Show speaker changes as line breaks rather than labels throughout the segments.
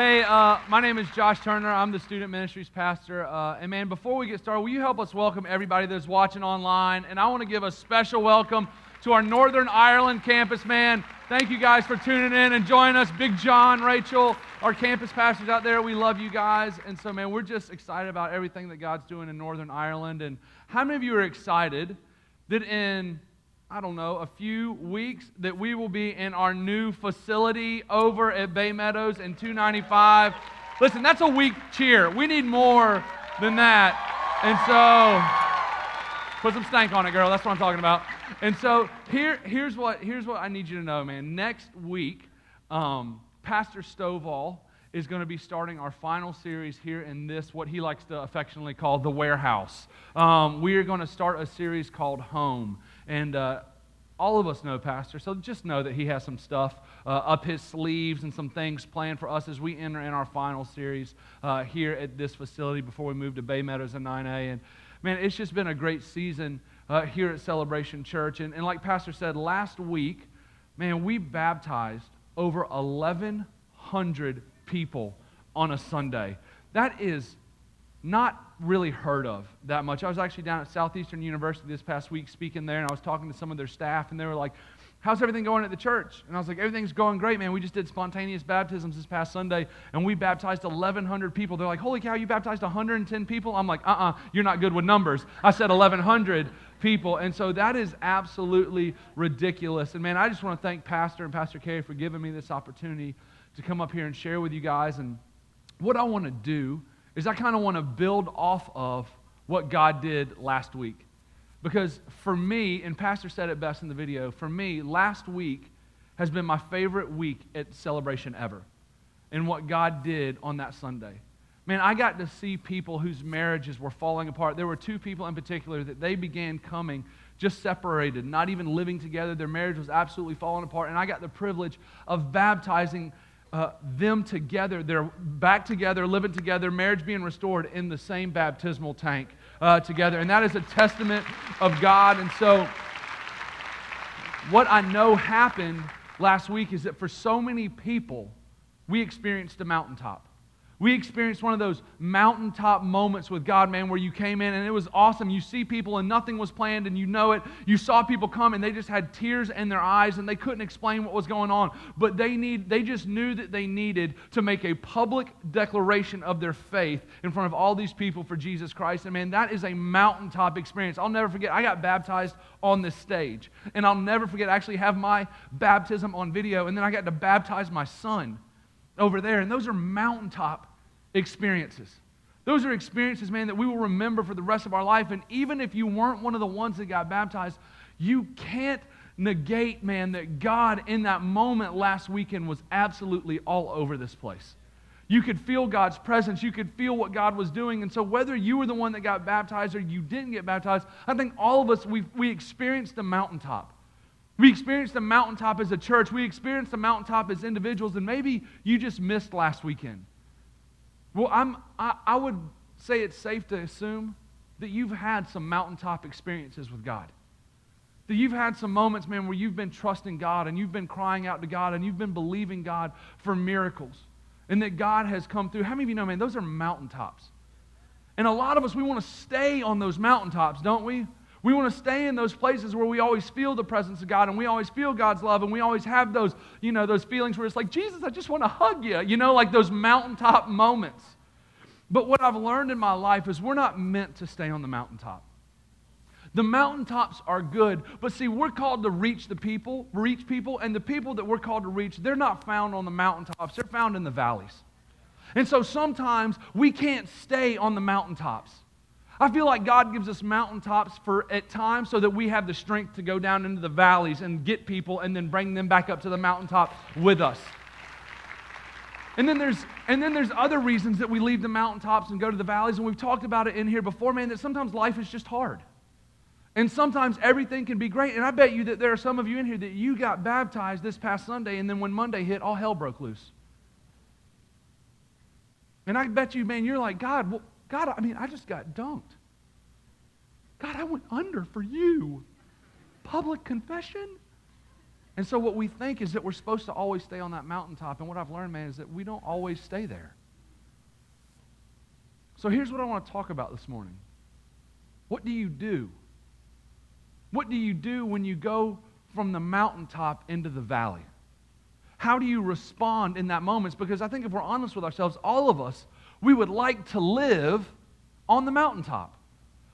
Hey, my name is Josh Turner. I'm the student ministries pastor. And man, before we get started, will you help us welcome everybody that's watching online? And I want to give a special welcome to our Northern Ireland campus, man. Thank you guys for tuning in and joining us. Big John, Rachel, our campus pastors out there, we love you guys. And so, man, we're just excited about everything that God's doing in Northern Ireland. And how many of you are excited that in a few weeks that we will be in our new facility over at Bay Meadows and 295. Listen, that's a weak cheer. We need more than that. And so, put some stank on it, girl. That's what I'm talking about. And so, here's what I need you to know, man. Next week, Pastor Stovall is going to be starting our final series here in this, what he likes to affectionately call the warehouse. We are going to start a series called Home. And all of us know Pastor, so just know that he has some stuff up his sleeves and some things planned for us as we enter in our final series here at this facility before we move to Bay Meadows and 9A. And man, it's just been a great season here at Celebration Church. And like Pastor said, last week, man, we baptized over 1,100 people on a Sunday. That is not really heard of that much. I was actually down at Southeastern University this past week speaking there, and I was talking to some of their staff, and they were like, how's everything going at the church? And I was like, everything's going great, man. We just did spontaneous baptisms this past Sunday, and we baptized 1,100 people. They're like, holy cow, you baptized 110 people? I'm like, you're not good with numbers. I said 1,100 people, and so that is absolutely ridiculous. And man, I just want to thank Pastor and Pastor Carey for giving me this opportunity to come up here and share with you guys. And what I want to do is I kind of want to build off of what God did last week. Because for me, and Pastor said it best in the video, for me, last week has been my favorite week at Celebration ever. And what God did on that Sunday. Man, I got to see people whose marriages were falling apart. There were two people in particular that they began coming just separated, not even living together. Their marriage was absolutely falling apart. And I got the privilege of baptizing them together. They're back together, living together, marriage being restored in the same baptismal tank together. And that is a testament of God. And so what I know happened last week is that for so many people, we experienced a mountaintop. We experienced one of those mountaintop moments with God, man, where you came in and it was awesome. You see people and nothing was planned and you know it. You saw people come and they just had tears in their eyes and they couldn't explain what was going on. But they just knew that they needed to make a public declaration of their faith in front of all these people for Jesus Christ. And man, that is a mountaintop experience. I'll never forget, I got baptized on this stage. And I'll never forget, I actually have my baptism on video. And then I got to baptize my son over there. And those are mountaintop experiences. Those are experiences, man, that we will remember for the rest of our life. And even if you weren't one of the ones that got baptized, you can't negate, man, that God in that moment last weekend was absolutely all over this place. You could feel God's presence. You could feel what God was doing. And so whether you were the one that got baptized or you didn't get baptized, I think all of us, we experienced the mountaintop. We experienced the mountaintop as a church. We experienced the mountaintop as individuals. And maybe you just missed last weekend. Well, I would say it's safe to assume that you've had some mountaintop experiences with God. That you've had some moments, man, where you've been trusting God and you've been crying out to God and you've been believing God for miracles. And that God has come through. How many of you know, man, those are mountaintops. And a lot of us, we want to stay on those mountaintops, don't we? We want to stay in those places where we always feel the presence of God and we always feel God's love and we always have those, those feelings where it's like, Jesus, I just want to hug you, like those mountaintop moments. But what I've learned in my life is we're not meant to stay on the mountaintop. The mountaintops are good, but see, we're called to reach people, and the people that we're called to reach, they're not found on the mountaintops, they're found in the valleys. And so sometimes we can't stay on the mountaintops. I feel like God gives us mountaintops at times so that we have the strength to go down into the valleys and get people and then bring them back up to the mountaintop with us. And then there's other reasons that we leave the mountaintops and go to the valleys, and we've talked about it in here before, man, that sometimes life is just hard. And sometimes everything can be great. And I bet you that there are some of you in here that you got baptized this past Sunday, and then when Monday hit, all hell broke loose. And I bet you, man, you're like, God, I just got dunked. God, I went under for you. Public confession? And so what we think is that we're supposed to always stay on that mountaintop. And what I've learned, man, is that we don't always stay there. So here's what I want to talk about this morning. What do you do? What do you do when you go from the mountaintop into the valley? How do you respond in that moment? Because I think if we're honest with ourselves, all of us, we would like to live on the mountaintop.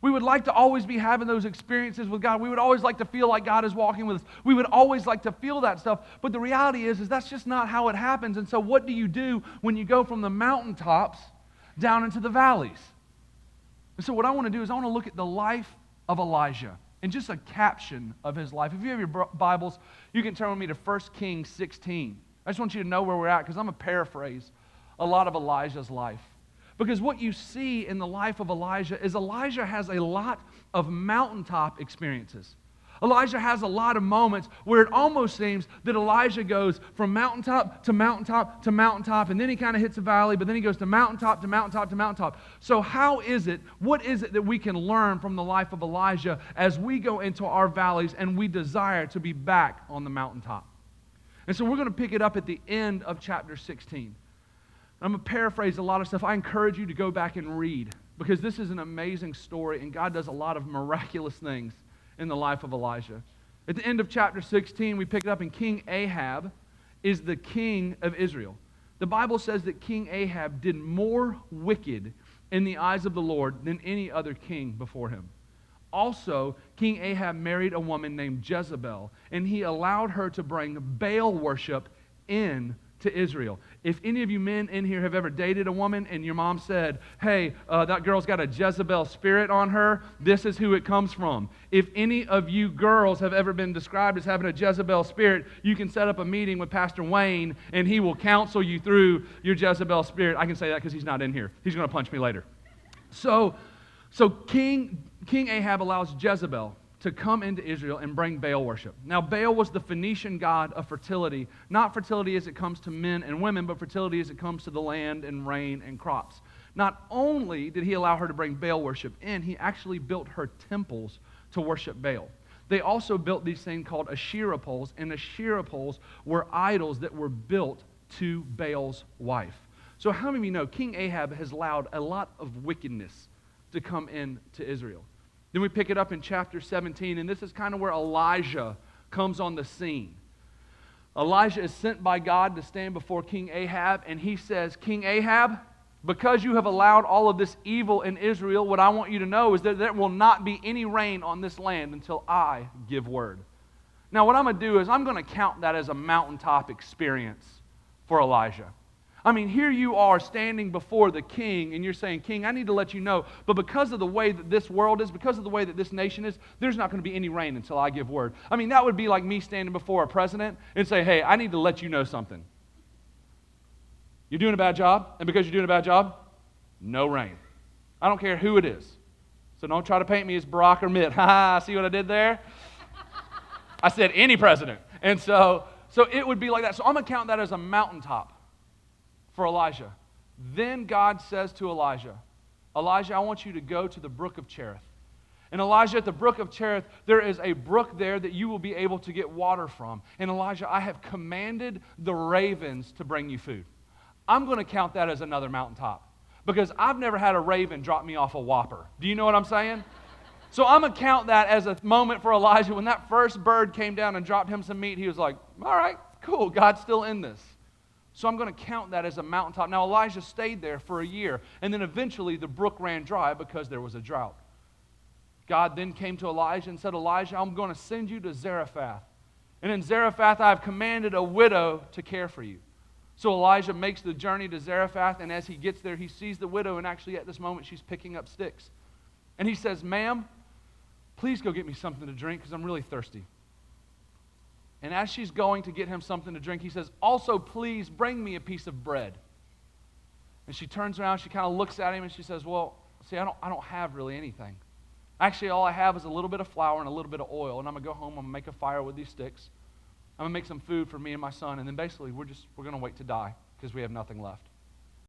We would like to always be having those experiences with God. We would always like to feel like God is walking with us. We would always like to feel that stuff. But the reality is that's just not how it happens. And so what do you do when you go from the mountaintops down into the valleys? And so what I want to do is I want to look at the life of Elijah and just a caption of his life. If you have your Bibles, you can turn with me to 1 Kings 16. I just want you to know where we're at because I'm going to paraphrase a lot of Elijah's life. Because what you see in the life of Elijah is Elijah has a lot of mountaintop experiences. Elijah has a lot of moments where it almost seems that Elijah goes from mountaintop to mountaintop to mountaintop, and then he kind of hits a valley, but then he goes to mountaintop to mountaintop to mountaintop. So what is it that we can learn from the life of Elijah as we go into our valleys and we desire to be back on the mountaintop? And so we're going to pick it up at the end of chapter 16. I'm going to paraphrase a lot of stuff. I encourage you to go back and read because this is an amazing story and God does a lot of miraculous things in the life of Elijah. At the end of chapter 16, we pick it up and King Ahab is the king of Israel. The Bible says that King Ahab did more wicked in the eyes of the Lord than any other king before him. Also, King Ahab married a woman named Jezebel and he allowed her to bring Baal worship in to Israel. If any of you men in here have ever dated a woman and your mom said, hey, that girl's got a Jezebel spirit on her, this is who it comes from. If any of you girls have ever been described as having a Jezebel spirit, you can set up a meeting with Pastor Wayne and he will counsel you through your Jezebel spirit. I can say that because he's not in here. He's going to punch me later. So King Ahab allows Jezebel to come into Israel and bring Baal worship. Now, Baal was the Phoenician god of fertility, not fertility as it comes to men and women, but fertility as it comes to the land and rain and crops. Not only did he allow her to bring Baal worship in, he actually built her temples to worship Baal. They also built these things called Asherah poles, and Asherah poles were idols that were built to Baal's wife. So how many of you know King Ahab has allowed a lot of wickedness to come into Israel? Then we pick it up in chapter 17, and this is kind of where Elijah comes on the scene. Elijah is sent by God to stand before King Ahab, and he says, King Ahab, because you have allowed all of this evil in Israel, what I want you to know is that there will not be any rain on this land until I give word. Now, what I'm going to do is I'm going to count that as a mountaintop experience for Elijah. I mean, here you are standing before the king, and you're saying, King, I need to let you know, but because of the way that this world is, because of the way that this nation is, there's not going to be any rain until I give word. I mean, that would be like me standing before a president and say, hey, I need to let you know something. You're doing a bad job, and because you're doing a bad job, no rain. I don't care who it is. So don't try to paint me as Barack or Mitt. Ha, see what I did there? I said any president. And so it would be like that. So I'm going to count that as a mountaintop for Elijah. Then God says to Elijah, Elijah, I want you to go to the brook of Cherith. And Elijah, at the brook of Cherith, there is a brook there that you will be able to get water from. And Elijah, I have commanded the ravens to bring you food. I'm going to count that as another mountaintop because I've never had a raven drop me off a Whopper. Do you know what I'm saying? So I'm going to count that as a moment for Elijah. When that first bird came down and dropped him some meat, he was like, all right, cool, God's still in this. So I'm going to count that as a mountaintop. Now Elijah stayed there for a year, and then eventually the brook ran dry because there was a drought. God then came to Elijah and said, Elijah, I'm going to send you to Zarephath. And in Zarephath I have commanded a widow to care for you. So Elijah makes the journey to Zarephath, and as he gets there, he sees the widow, and actually at this moment she's picking up sticks. And he says, ma'am, please go get me something to drink because I'm really thirsty. And as she's going to get him something to drink, he says, also, please bring me a piece of bread. And she turns around, she kind of looks at him, and she says, well, see, I don't have really anything. Actually, all I have is a little bit of flour and a little bit of oil, and I'm going to go home, I'm going to make a fire with these sticks. I'm going to make some food for me and my son, and then basically we're going to wait to die because we have nothing left.